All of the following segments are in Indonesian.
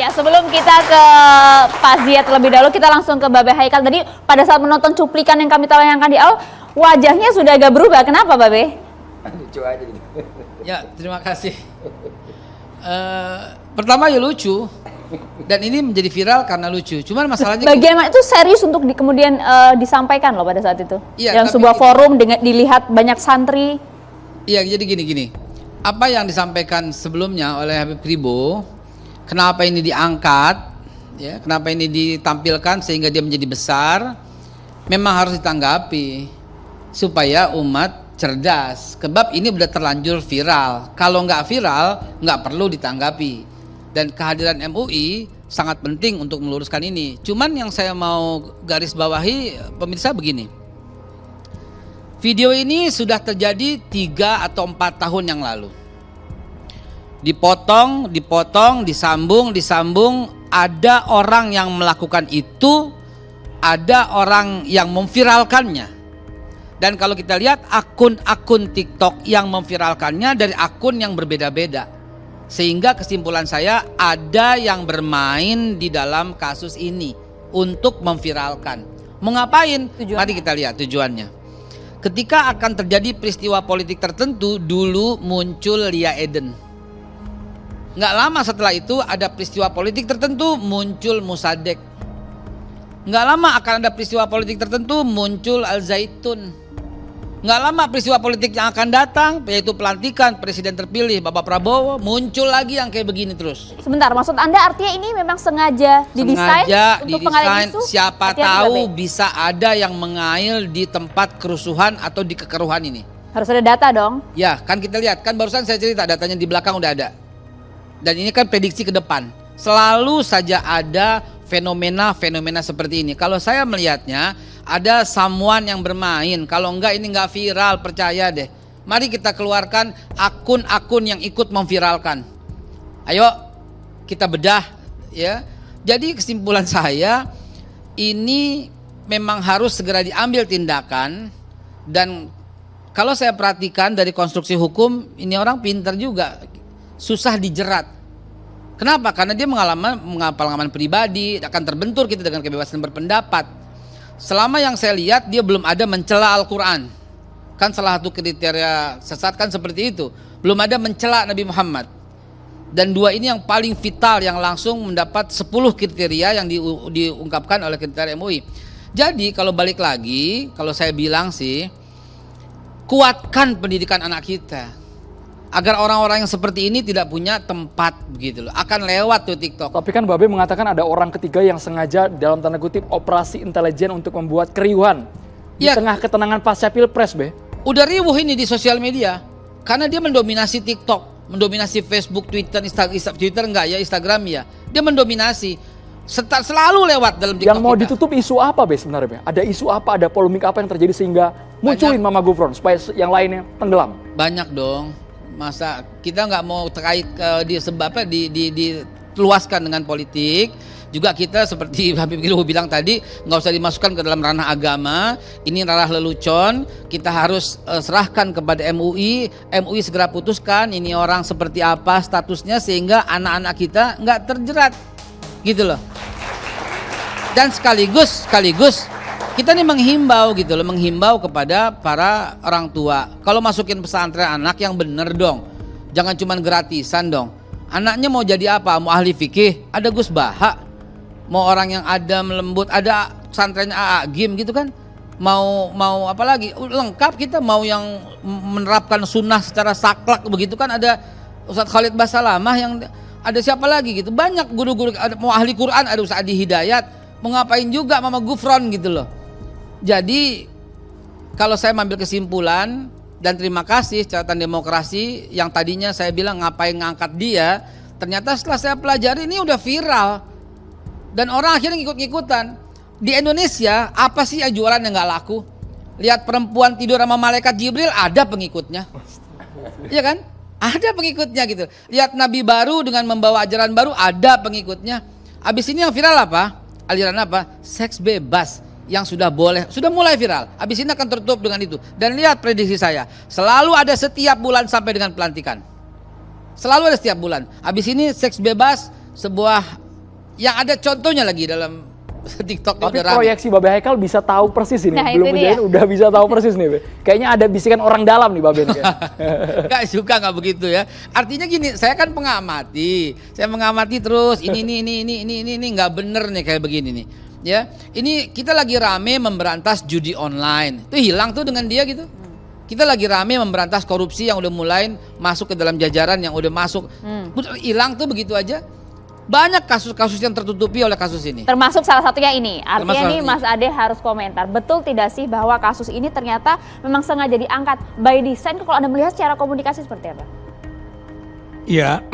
Ya, sebelum kita ke Pak Zia terlebih dahulu, kita langsung ke Babe Haikal. Tadi pada saat menonton cuplikan yang kami tayangkan di awal, wajahnya sudah agak berubah. Kenapa, Babe? Lucu aja gitu. Ya, terima kasih. Pertama ya lucu, dan ini menjadi viral karena lucu. Cuman masalahnya bagian mana itu serius untuk kemudian disampaikan loh pada saat itu. Iya, dalam sebuah forum dengan dilihat banyak santri. Iya, jadi gini. Apa yang disampaikan sebelumnya oleh Habib Ribo, kenapa ini diangkat, ya, kenapa ini ditampilkan sehingga dia menjadi besar, memang harus ditanggapi supaya umat cerdas. Sebab ini udah terlanjur viral. Kalau nggak viral, nggak perlu ditanggapi. Dan kehadiran MUI sangat penting untuk meluruskan ini. Cuman yang saya mau garis bawahi pemirsa begini. Video ini sudah terjadi 3 atau 4 tahun yang lalu. Dipotong, disambung. Ada orang yang melakukan itu, ada orang yang memviralkannya. Dan kalau kita lihat akun-akun TikTok yang memviralkannya dari akun yang berbeda-beda. Sehingga kesimpulan saya ada yang bermain di dalam kasus ini untuk memviralkan. Mau ngapain? Mari kita lihat tujuannya. Ketika akan terjadi peristiwa politik tertentu, dulu muncul Lia Eden. Nggak lama setelah itu ada peristiwa politik tertentu, muncul Musadek. Nggak lama akan ada peristiwa politik tertentu, muncul Al Zaitun. Nggak lama peristiwa politik yang akan datang, yaitu pelantikan presiden terpilih Bapak Prabowo, muncul lagi yang kayak begini terus. Sebentar, maksud Anda artinya ini memang sengaja didesain untuk pengalihan isu? Siapa tahu bisa ada yang mengail di tempat kerusuhan atau di kekeruhan ini. Harus ada data dong. Ya, kan kita lihat, kan barusan saya cerita datanya di belakang udah ada. Dan ini kan prediksi ke depan. Selalu saja ada fenomena-fenomena seperti ini. Kalau saya melihatnya, ada someone yang bermain. Kalau enggak ini enggak viral, percaya deh. Mari kita keluarkan akun-akun yang ikut memviralkan. Ayo kita bedah, ya. Jadi kesimpulan saya, ini memang harus segera diambil tindakan. Dan kalau saya perhatikan dari konstruksi hukum, ini orang pintar juga, susah dijerat. Kenapa? Karena dia mengalami pengalaman pribadi, akan terbentur kita dengan kebebasan berpendapat. Selama yang saya lihat dia belum ada mencela Al-Quran. Kan salah satu kriteria sesat kan seperti itu. Belum ada mencela Nabi Muhammad. Dan 2 ini yang paling vital, yang langsung mendapat 10 kriteria yang diungkapkan oleh kriteria MUI. Jadi kalau balik lagi, kalau saya bilang sih, kuatkan pendidikan anak kita. Agar orang-orang yang seperti ini tidak punya tempat begitu loh. Akan lewat tuh TikTok. Tapi kan Babe mengatakan ada orang ketiga yang sengaja dalam tanda kutip operasi intelijen untuk membuat keriuhan di tengah ketenangan pasca Pilpres, Be. Udah riuh ini di sosial media. Karena dia mendominasi TikTok, mendominasi Facebook, Twitter, Instagram ya. Dia mendominasi. Selalu lewat dalam TikTok. Yang mau ditutup isu apa, Be, sebenarnya, Be? Ada isu apa, ada polemik apa yang terjadi sehingga munculin Mama Gufron supaya yang lainnya tenggelam? Banyak dong. Masa kita nggak mau terkait diluaskan dengan politik. Juga kita seperti Habib Ribo bilang tadi, nggak usah dimasukkan ke dalam ranah agama. Ini ranah lelucon. Kita harus serahkan kepada MUI. MUI segera putuskan ini orang seperti apa statusnya sehingga anak-anak kita nggak terjerat, gitu loh. Dan sekaligus kita nih menghimbau gitu loh, menghimbau kepada para orang tua. Kalau masukin pesantren anak yang bener dong. Jangan cuman gratisan dong. Anaknya mau jadi apa? Mau ahli fikih? Ada Gus Baha. Mau orang yang adem lembut, ada pesantrennya AA Gim gitu kan. Mau apa lagi? Lengkap kita, mau yang menerapkan sunnah secara saklak begitu kan, ada Ustadz Khalid Basalamah, yang ada siapa lagi gitu. Banyak guru-guru, ada mau ahli Quran, ada Ustadz Adi Hidayat. Mau ngapain juga Mama Gufron gitu loh. Jadi kalau saya mengambil kesimpulan, dan terima kasih catatan demokrasi yang tadinya saya bilang ngapain ngangkat dia, ternyata setelah saya pelajari ini udah viral dan orang akhirnya ngikut-ngikutan. Di Indonesia apa sih yang jualan yang nggak laku? Lihat perempuan tidur sama malaikat Jibril, ada pengikutnya, iya kan? Ada pengikutnya gitu. Lihat Nabi baru dengan membawa ajaran baru, ada pengikutnya. Abis ini yang viral apa? Aliran apa? Seks bebas. Yang sudah mulai viral. Habis ini akan tertutup dengan itu. Dan lihat prediksi saya, selalu ada setiap bulan sampai dengan pelantikan. Selalu ada setiap bulan. Habis ini seks bebas, sebuah yang ada contohnya lagi dalam TikTok. Tapi proyeksi Babe Haikal bisa tahu persis ini. Nah, Belum itu menjahit dia. udah bisa tahu persis nih, Be. Kayaknya ada bisikan orang dalam nih Babe. Nggak suka nggak begitu ya. Artinya gini, saya kan pengamati, saya mengamati terus ini nggak bener nih kayak begini nih. Ya, ini kita lagi rame memberantas judi online. Itu hilang tuh dengan dia gitu. Kita lagi rame memberantas korupsi yang udah mulai masuk ke dalam jajaran yang udah masuk. Hilang tuh begitu aja. Banyak kasus-kasus yang tertutupi oleh kasus ini. Termasuk salah satunya ini. Artinya Termasuk nih ini. Mas Ade harus komentar. Betul tidak sih bahwa kasus ini ternyata memang sengaja diangkat by design? Kalau Anda melihat secara komunikasi seperti apa? Ya,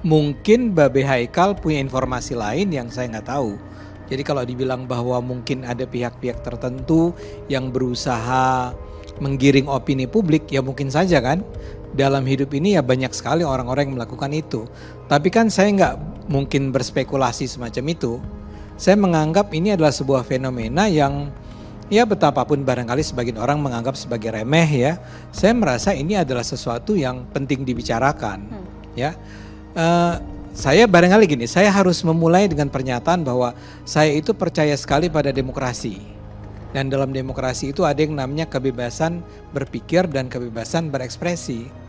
mungkin Babe Haikal punya informasi lain yang saya nggak tahu. Jadi kalau dibilang bahwa mungkin ada pihak-pihak tertentu yang berusaha menggiring opini publik, ya mungkin saja kan. Dalam hidup ini ya banyak sekali orang-orang yang melakukan itu. Tapi kan saya nggak mungkin berspekulasi semacam itu. Saya menganggap ini adalah sebuah fenomena yang ya betapapun barangkali sebagian orang menganggap sebagai remeh ya. Saya merasa ini adalah sesuatu yang penting dibicarakan. Ya, saya barangkali gini, saya harus memulai dengan pernyataan bahwa saya itu percaya sekali pada demokrasi. Dan dalam demokrasi itu ada yang namanya kebebasan berpikir dan kebebasan berekspresi.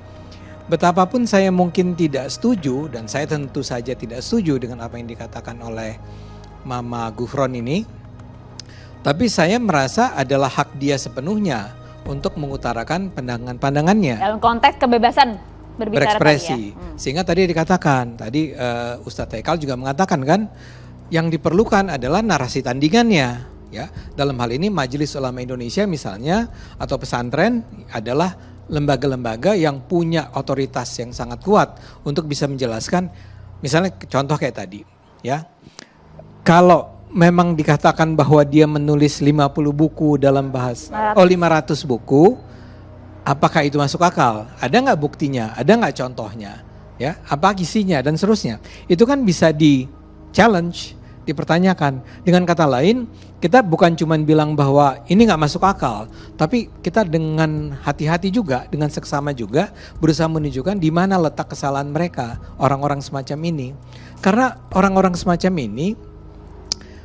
Betapapun saya mungkin tidak setuju, dan saya tentu saja tidak setuju dengan apa yang dikatakan oleh Mama Gufron ini, tapi saya merasa adalah hak dia sepenuhnya untuk mengutarakan pandangan-pandangannya. Dalam konteks kebebasan berbicara Berekspresi. tadi ya. Sehingga tadi dikatakan, tadi Ustadz Haikal juga mengatakan kan, yang diperlukan adalah narasi tandingannya. Ya, dalam hal ini Majelis Ulama Indonesia misalnya atau pesantren adalah lembaga-lembaga yang punya otoritas yang sangat kuat untuk bisa menjelaskan, misalnya contoh kayak tadi, ya. Kalau memang dikatakan bahwa dia menulis 50 buku dalam 500 buku, apakah itu masuk akal? Ada nggak buktinya? Ada nggak contohnya? Ya, apa isinya dan seterusnya? Itu kan bisa di-challenge, dipertanyakan. Dengan kata lain, kita bukan cuma bilang bahwa ini nggak masuk akal, tapi kita dengan hati-hati juga, dengan seksama juga berusaha menunjukkan di mana letak kesalahan mereka, orang-orang semacam ini. Karena orang-orang semacam ini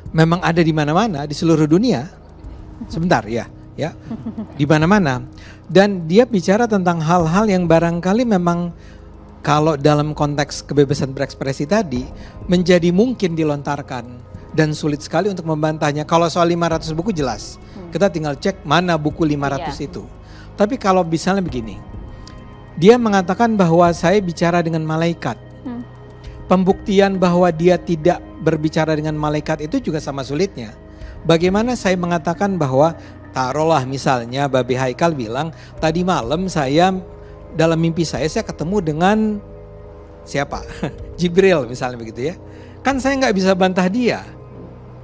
memang ada di mana-mana di seluruh dunia. Sebentar ya, di mana-mana. Dan dia bicara tentang hal-hal yang barangkali memang kalau dalam konteks kebebasan berekspresi tadi menjadi mungkin dilontarkan dan sulit sekali untuk membantahnya. Kalau soal 500 buku jelas, kita tinggal cek mana buku 500 itu. Tapi kalau misalnya begini, dia mengatakan bahwa saya bicara dengan malaikat. Pembuktian bahwa dia tidak berbicara dengan malaikat itu juga sama sulitnya. Bagaimana saya mengatakan bahwa taruhlah misalnya Babe Haikal bilang tadi malam saya dalam mimpi saya ketemu dengan siapa? Jibril misalnya begitu ya. Kan saya nggak bisa bantah dia.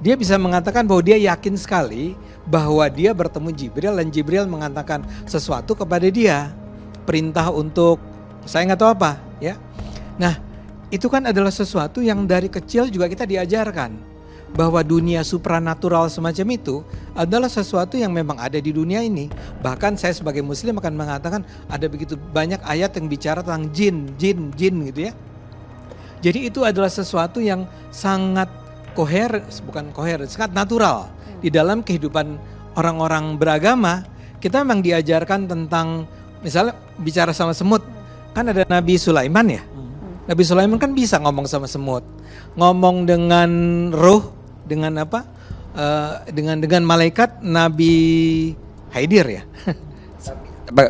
Dia bisa mengatakan bahwa dia yakin sekali bahwa dia bertemu Jibril dan Jibril mengatakan sesuatu kepada dia. Perintah untuk saya nggak tahu apa ya. Nah itu kan adalah sesuatu yang dari kecil juga kita diajarkan. Bahwa dunia supranatural semacam itu adalah sesuatu yang memang ada di dunia ini. Bahkan saya sebagai muslim akan mengatakan ada begitu banyak ayat yang bicara tentang jin gitu ya. Jadi itu adalah sesuatu yang sangat sangat natural di dalam kehidupan orang-orang beragama. Kita memang diajarkan tentang misalnya bicara sama semut. Kan ada Nabi Sulaiman ya. Nabi Sulaiman kan bisa ngomong sama semut, ngomong dengan ruh, dengan apa? Dengan malaikat Nabi Haidir ya.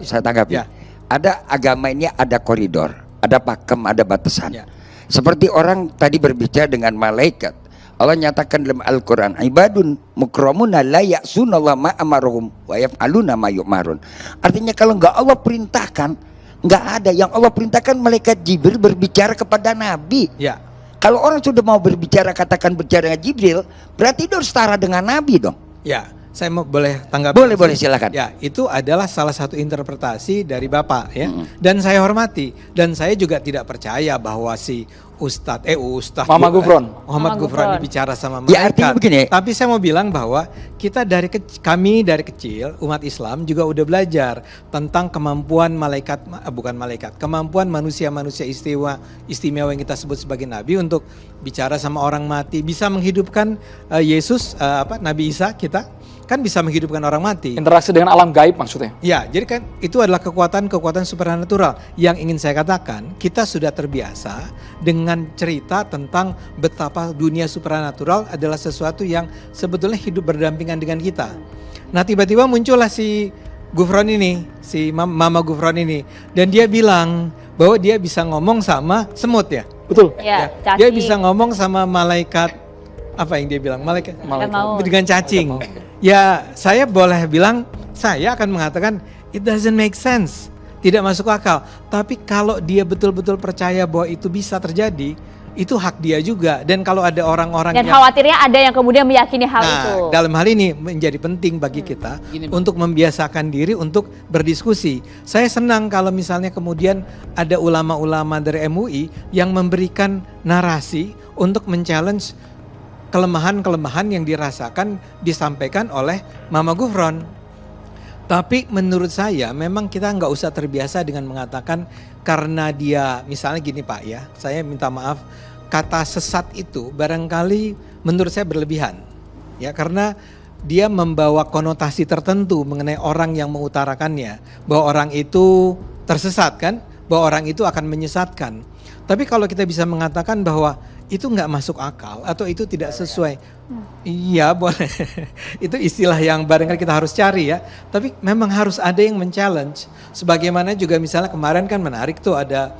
Saya tanggapi. Ya. Ada agama ini ada koridor, ada pakem, ada batasan. Ya. Seperti orang tadi berbicara dengan malaikat. Allah nyatakan dalam Al-Quran, ibadun mukramuna la ya'sunallaha ma amaruhum wa yaf'aluna ma yu'marun. Artinya kalau enggak Allah perintahkan, enggak ada. Yang Allah perintahkan malaikat Jibril berbicara kepada Nabi. Ya. Kalau orang sudah mau berbicara, katakan berbicara dengan Jibril, berarti itu harus setara dengan Nabi dong. Ya, saya mau boleh tanggapi. Boleh silakan. Ya, itu adalah salah satu interpretasi dari Bapak ya. Dan saya hormati dan saya juga tidak percaya bahwa si Mama Gufron. Muhammad Mama Gufron Gufron. bicara sama Ya, malaikat. artinya begini. Tapi saya mau bilang bahwa kami dari kecil umat Islam juga udah belajar tentang kemampuan kemampuan manusia-manusia istimewa yang kita sebut sebagai nabi untuk bicara sama orang mati, bisa menghidupkan Yesus Nabi Isa kita kan bisa menghidupkan orang mati. Interaksi dengan alam gaib maksudnya. Ya, jadi kan itu adalah kekuatan supernatural. Yang ingin saya katakan, kita sudah terbiasa dengan cerita tentang betapa dunia supernatural adalah sesuatu yang sebetulnya hidup berdampingan dengan kita. Nah, tiba-tiba muncullah si Gufron ini, si Mama Gufron ini, dan dia bilang bahwa dia bisa ngomong sama semut ya. Betul. Ya, cacing. Dia bisa ngomong sama malaikat, apa yang dia bilang? Malaikat Maut. dengan cacing. Ya, saya boleh bilang, saya akan mengatakan it doesn't make sense, tidak masuk akal. Tapi kalau dia betul-betul percaya bahwa itu bisa terjadi, itu hak dia juga. Dan kalau ada orang-orang Dan khawatirnya ada yang kemudian meyakini hal itu. dalam hal ini menjadi penting bagi kita untuk membiasakan diri untuk berdiskusi. Saya senang kalau misalnya kemudian ada ulama-ulama dari MUI yang memberikan narasi untuk men-challenge kelemahan-kelemahan yang dirasakan disampaikan oleh Mama Gufron. Tapi menurut saya memang kita nggak usah terbiasa dengan mengatakan karena dia, misalnya gini Pak ya, saya minta maaf, kata sesat itu barangkali menurut saya berlebihan. Ya, karena dia membawa konotasi tertentu mengenai orang yang mengutarakannya, bahwa orang itu tersesat kan, bahwa orang itu akan menyesatkan. Tapi kalau kita bisa mengatakan bahwa itu nggak masuk akal atau itu tidak sesuai, iya boleh. Itu istilah yang barangkali kita harus cari ya. Tapi memang harus ada yang men-challenge. Sebagaimana juga misalnya kemarin kan menarik tuh ada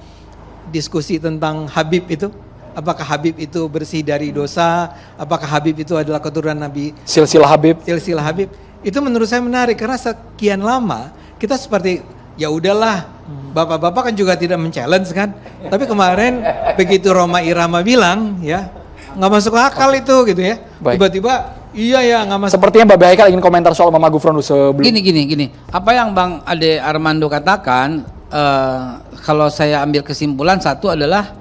diskusi tentang Habib itu. Apakah Habib itu bersih dari dosa? Apakah Habib itu adalah keturunan Nabi? Silsilah Habib. Silsilah Habib. Itu menurut saya menarik karena sekian lama kita seperti ya udahlah, bapak-bapak kan juga tidak men-challenge kan. Tapi kemarin begitu Roma Irama bilang ya nggak masuk akal itu gitu ya. Baik. Tiba-tiba iya ya nggak masuk. Sepertinya Mbak Haikal ingin komentar soal Mama Gufron dulu sebelum. Gini. Apa yang Bang Ade Armando katakan, kalau saya ambil kesimpulan, satu adalah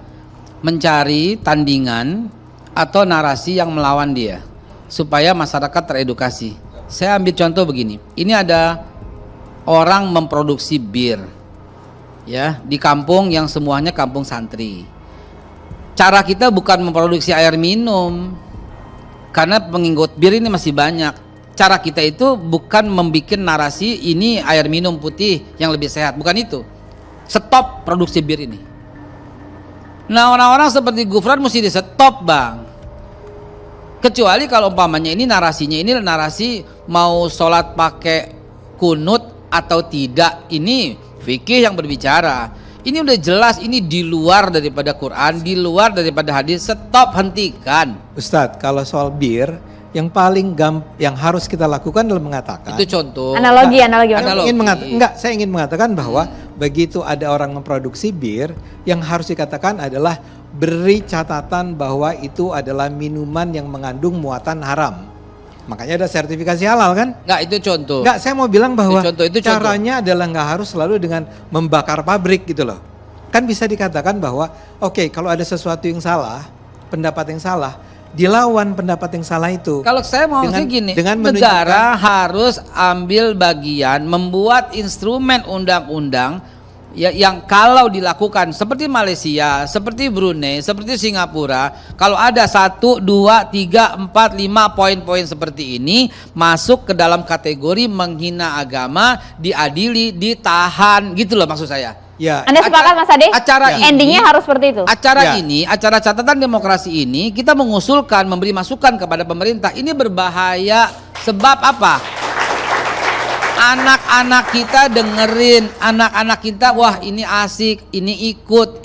mencari tandingan atau narasi yang melawan dia supaya masyarakat teredukasi. Saya ambil contoh begini. Ini ada orang memproduksi bir ya di kampung yang semuanya kampung santri. Cara kita bukan memproduksi air minum karena pengikut bir ini masih banyak. Cara kita itu bukan membuat narasi ini air minum putih yang lebih sehat, bukan itu. Stop produksi bir ini. Nah, orang-orang seperti Gufron mesti di stop Bang. Kecuali kalau umpamanya ini narasinya ini narasi mau sholat pakai kunut atau tidak, ini fikih yang berbicara. Ini udah jelas, ini di luar daripada Quran, di luar daripada hadis. Stop, hentikan. Ustadz, kalau soal bir, yang paling yang harus kita lakukan adalah mengatakan. Itu contoh. Analogi. Saya ingin mengatakan bahwa begitu ada orang memproduksi bir, yang harus dikatakan adalah beri catatan bahwa itu adalah minuman yang mengandung muatan haram. Makanya ada sertifikasi halal kan? Enggak, itu contoh. Enggak, saya mau bilang bahwa itu contoh. caranya adalah nggak harus selalu dengan membakar pabrik gitu loh. Kan bisa dikatakan bahwa oke, kalau ada sesuatu yang salah, pendapat yang salah, dilawan pendapat yang salah itu. Kalau saya mau sih gini, dengan negara harus ambil bagian membuat instrumen undang-undang ya, yang kalau dilakukan seperti Malaysia, seperti Brunei, seperti Singapura, kalau ada 1, 2, 3, 4, 5 poin-poin seperti ini masuk ke dalam kategori menghina agama, diadili, ditahan, gitu loh maksud saya. Ya. Anda sepakat Mas Ade? Acara endingnya harus seperti itu. Acara ini, acara catatan demokrasi ini kita mengusulkan, memberi masukan kepada pemerintah. Ini berbahaya sebab apa? Anak-anak kita dengerin, anak-anak kita wah ini asik, ini ikut.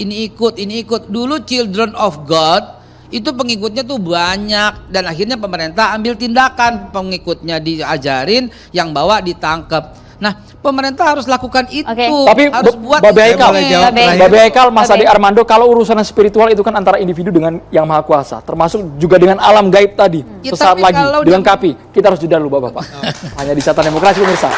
Dulu Children of God itu pengikutnya tuh banyak dan akhirnya pemerintah ambil tindakan, pengikutnya diajarin, yang bawa ditangkap. Nah, pemerintah harus lakukan itu. Tapi harus buat Babe Haikal, Mas Babe. Ade Armando, kalau urusan spiritual itu kan antara individu dengan yang maha kuasa, termasuk juga dengan alam gaib tadi. Ya, Sesaat tapi lagi kalau dilengkapi. Kita harus jeda dulu Bapak-bapak. Hanya di Catatan Demokrasi pemirsa.